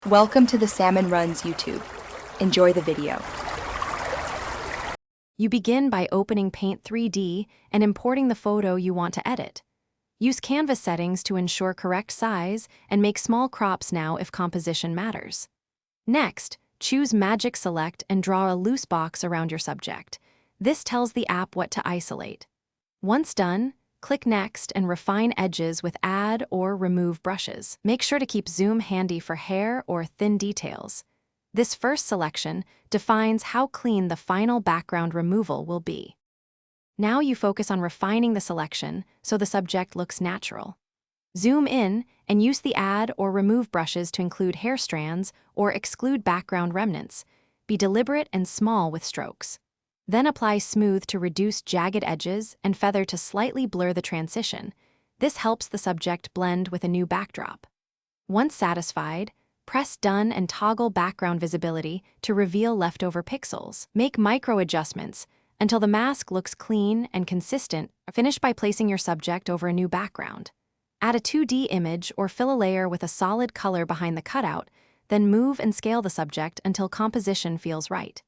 Welcome to the Salmon Runs YouTube. Enjoy the video. You begin by opening Paint 3D and importing the photo you want to edit. Use canvas settings to ensure correct size and make small crops now if composition matters. Next, choose Magic Select and draw a loose box around your subject. This tells the app what to isolate. Once done, click Next and refine edges with Add or Remove brushes. Make sure to keep zoom handy for hair or thin details. This first selection defines how clean the final background removal will be. Now you focus on refining the selection so the subject looks natural. Zoom in and use the Add or Remove brushes to include hair strands or exclude background remnants. Be deliberate and small with strokes. Then apply Smooth to reduce jagged edges and Feather to slightly blur the transition. This helps the subject blend with a new backdrop. Once satisfied, press Done and toggle background visibility to reveal leftover pixels. Make micro adjustments until the mask looks clean and consistent. Finish by placing your subject over a new background. Add a 2D image or fill a layer with a solid color behind the cutout, then move and scale the subject until composition feels right.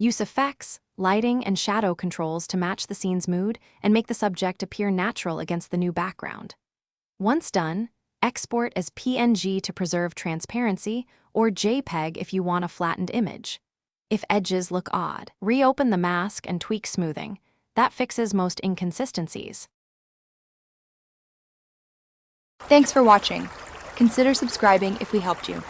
Use effects, lighting, and shadow controls to match the scene's mood and make the subject appear natural against the new background. Once done, export as PNG to preserve transparency or JPEG if you want a flattened image. If edges look odd, reopen the mask and tweak smoothing. That fixes most inconsistencies. Thanks for watching. Consider subscribing if we helped you.